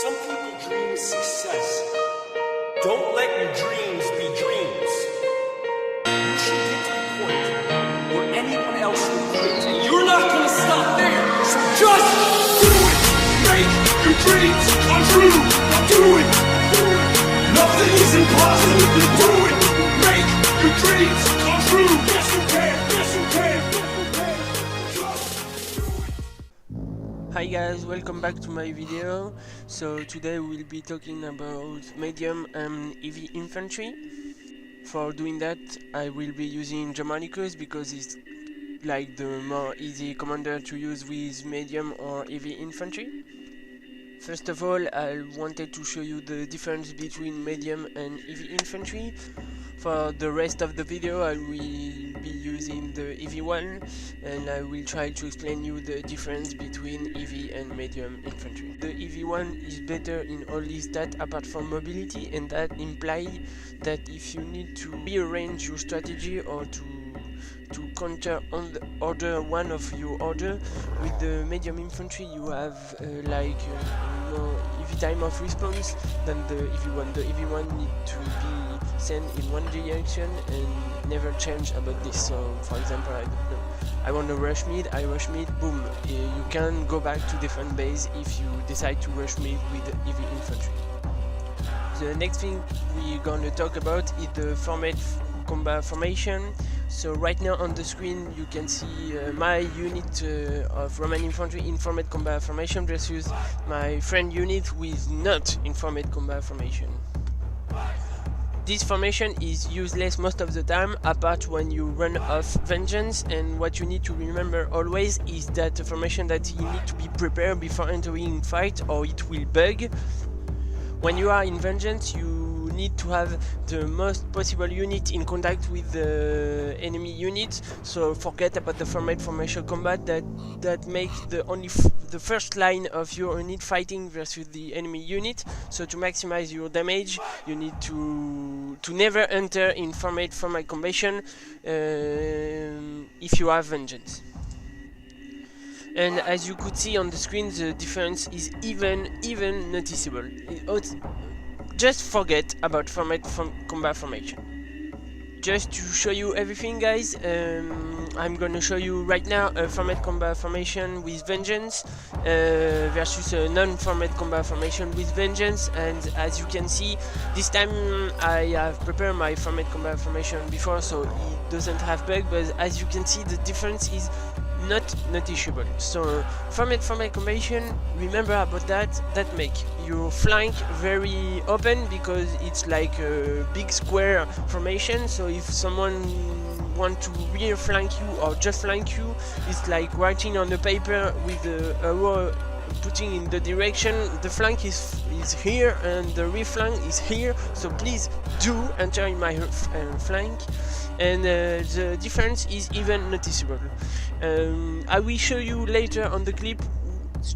Some people dream success. Don't let your dreams be dreams. You should get to the point where anyone else will quit, and you're not gonna stop there. So just do it. Make your dreams come true. Now do it. Nothing is impossible. Do it. Make your dreams come true. Yes you can. Yes you can. Hi guys, welcome back to my video. So today we'll be talking about medium and heavy infantry. For doing that I will be using Germanicus because it's like the more easy commander to use with medium or heavy infantry. First of all, I wanted to show you the difference between medium and heavy infantry. For the rest of the video I will be using the heavy one, and I will try to explain you the difference between heavy and medium infantry. The heavy one is better in all these stats apart from mobility, and that implies that if you need to rearrange your strategy or to counter on the order one of your order, with the medium infantry you have more heavy time of response than the heavy one. The heavy one need to be sent in one direction and never change about this. So for example, I don't know, I want to rush mid, I rush mid, boom, you can go back to different base if you decide to rush mid with heavy infantry. The next thing we're gonna talk about is the format combat formation. So right now on the screen you can see my unit of Roman infantry in format combat formation versus my friend unit with not in format combat formation. This formation is useless most of the time, apart when you run off vengeance, and what you need to remember always is that the formation that you need to be prepared before entering fight or it will bug. When you are in vengeance you need to have the most possible unit in contact with the enemy unit, so forget about the format formation combat that makes the first line of your unit fighting versus the enemy unit. So to maximize your damage you need to never enter in format combination if you have vengeance. And as you could see on the screen, the difference is even noticeable. Just forget about format combat formation. Just to show you everything, guys, I'm gonna show you right now a format combat formation with vengeance versus a non-format combat formation with vengeance. And as you can see, this time I have prepared my format combat formation before, so it doesn't have bug, but as you can see the difference is not noticeable. So format combination, remember about that make your flank very open because it's like a big square formation. So if someone want to rear flank you or just flank you, it's like writing on the paper with the arrow putting in the direction. The flank is here and the rear flank is here, so please do enter in my flank. And the difference is even noticeable. I will show you later on the clip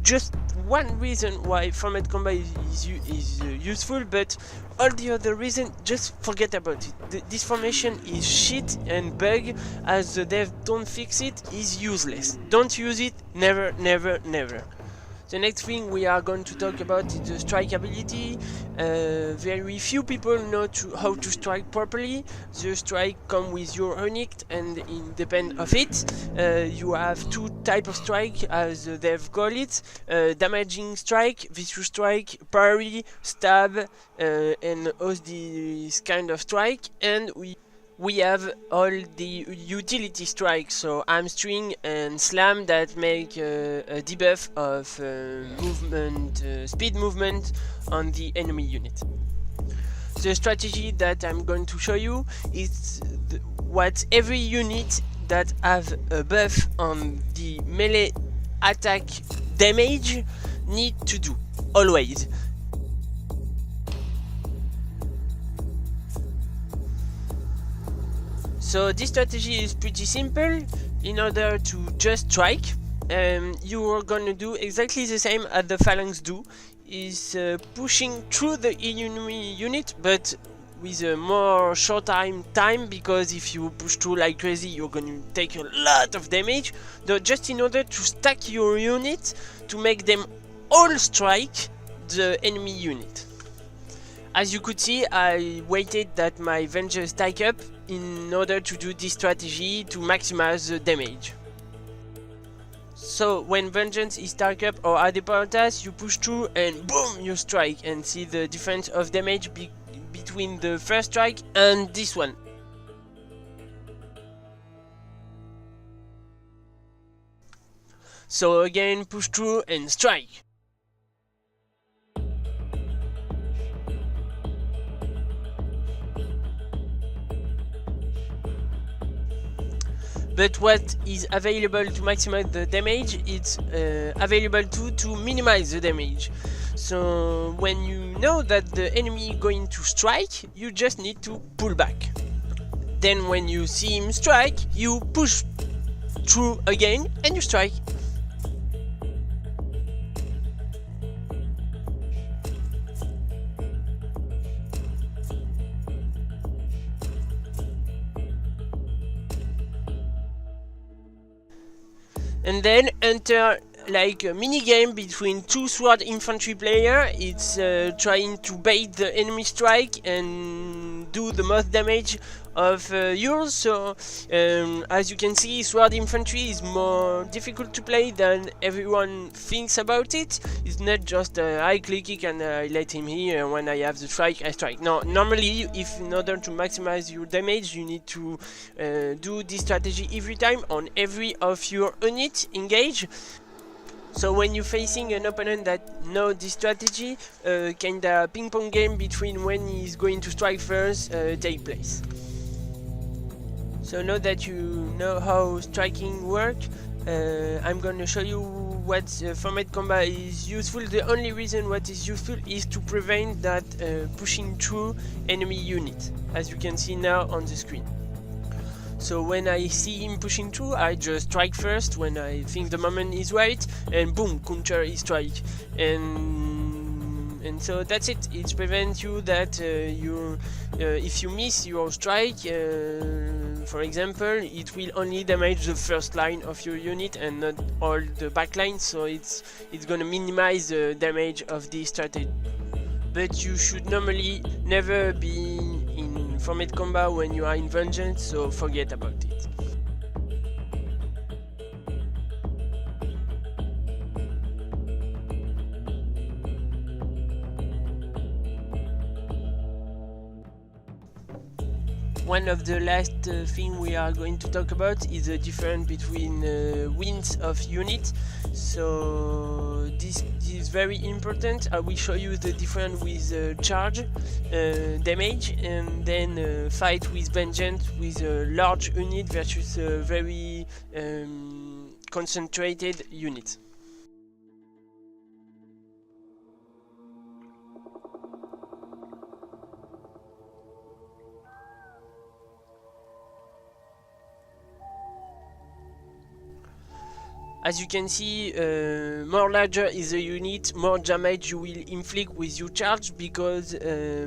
just one reason why format combat is useful, but all the other reasons, just forget about it. This formation is shit and bug. As the dev don't fix it, is useless. Don't use it, never. The next thing we are going to talk about is the strike ability. Very few people know how to strike properly. The strike comes with your unit and it depends of it. You have two types of strike as they've called it. Damaging strike, vicious strike, parry, stab, and all these kind of strike. And we have all the utility strikes, so hamstring and slam, that make a debuff of speed movement on the enemy unit. The strategy that I'm going to show you is what every unit that have a buff on the melee attack damage need to do, always. So this strategy is pretty simple. In order to just strike, you are gonna do exactly the same as the phalanx do, is pushing through the enemy unit, but with a more short time, because if you push through like crazy you're going to take a lot of damage. Just in order to stack your unit to make them all strike, the enemy unit. As you could see, I waited that my Vengeance stack up in order to do this strategy to maximize the damage. So when Vengeance is stacked up or at the Portas, you push through and boom, you strike, and see the difference of damage between the first strike and this one. So again, push through and strike. But what is available to maximize the damage, it's available too to minimize the damage. So when you know that the enemy is going to strike, you just need to pull back. Then when you see him strike, you push through again and you strike. And then enter like a mini game between two sword infantry player. It's trying to bait the enemy strike and do the most damage of yours. So as you can see, sword infantry is more difficult to play than everyone thinks about it. It's not just I click it and I let him here, when I have the strike I strike. No, normally if in order to maximize your damage you need to do this strategy every time on every of your units engage. So when you're facing an opponent that knows this strategy, kinda ping pong game between when he's going to strike first take place. So now that you know how striking works, I'm going to show you what format combat is useful. The only reason what is useful is to prevent that pushing through enemy unit, as you can see now on the screen. So when I see him pushing through, I just strike first when I think the moment is right, and boom, counter his strike. And so that's it. It prevents you that if you miss your strike, for example, it will only damage the first line of your unit and not all the back lines. So it's gonna minimize the damage of this strategy. But you should normally never be in format combat when you are in Vengeance, so forget about it. One of the last thing we are going to talk about is the difference between wins of units. So this is very important. I will show you the difference with charge damage, and then fight with Vengeance with a large unit versus a very concentrated unit. As you can see, more larger is the unit, more damage you will inflict with your charge, because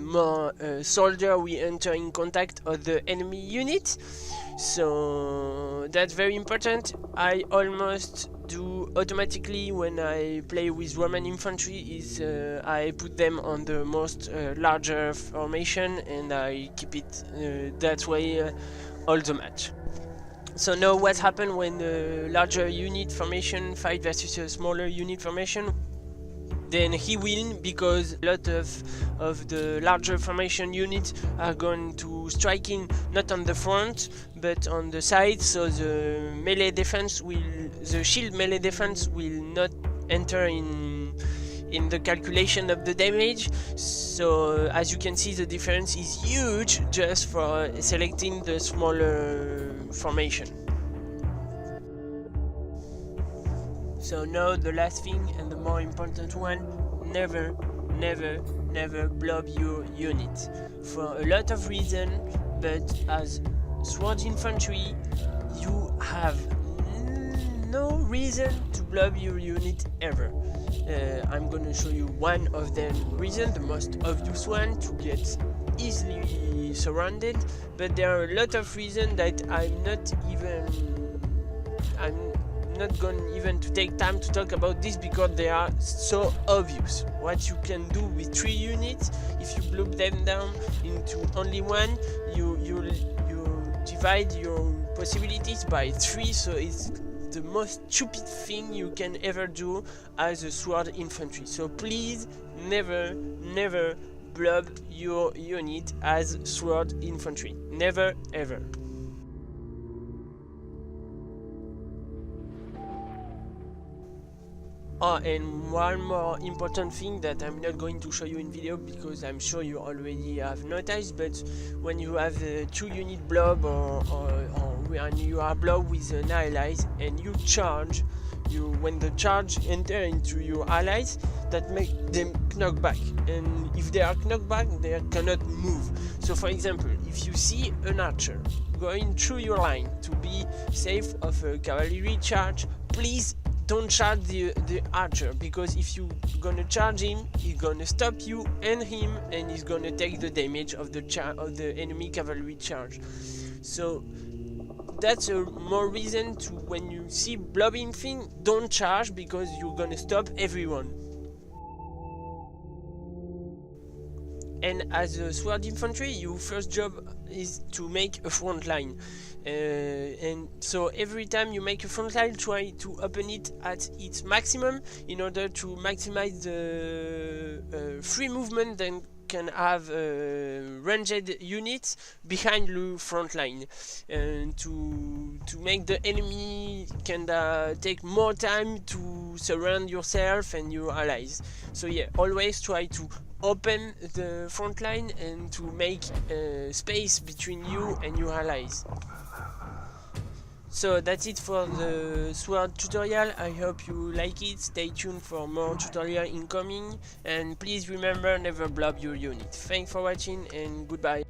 more soldier will enter in contact of the enemy unit. So that's very important. I almost do automatically when I play with Roman infantry is I put them on the most larger formation, and I keep it that way all the match. So now what happens when a larger unit formation fight versus a smaller unit formation? Then he wins, because a lot of the larger formation units are going to striking not on the front but on the side, so the melee defense the shield melee defense will not enter in the calculation of the damage. So as you can see, the difference is huge just for selecting the smaller formation. So now the last thing and the more important one, never blow up your unit for a lot of reasons, but as sword infantry you have no reason to blow up your unit ever. I'm gonna show you one of them reason, the most obvious one, to get easily surrounded, but there are a lot of reasons that I'm not going even to take time to talk about this because they are so obvious. What you can do with 3 units, if you blow them down into only one, you divide your possibilities by 3, so it's the most stupid thing you can ever do as a sword infantry. So please never blob your unit as sword infantry. Never ever. Oh, and one more important thing that I'm not going to show you in video because I'm sure you already have noticed, but when you have a 2 unit blob or when you are blob with an allies and you charge, when the charge enter into your allies, that make them knock back, and if they are knocked back they cannot move. So for example, if you see an archer going through your line to be safe of a cavalry charge, please don't charge the archer, because if you gonna charge him, he's gonna stop you and him, and he's gonna take the damage of the enemy cavalry charge. So that's a more reason to, when you see blobbing thing, don't charge, because you're gonna stop everyone. And as a sword infantry, your first job is to make a front line. And so every time you make a front line, try to open it at its maximum in order to maximize the free movement that can have ranged units behind the front line, and to make the enemy can take more time to surround yourself and your allies. So yeah, always try to open the front line and to make space between you and your allies. So that's it for the sword tutorial. I hope you like it. Stay tuned for more tutorial incoming, and please remember, never blob your unit. Thanks for watching and goodbye.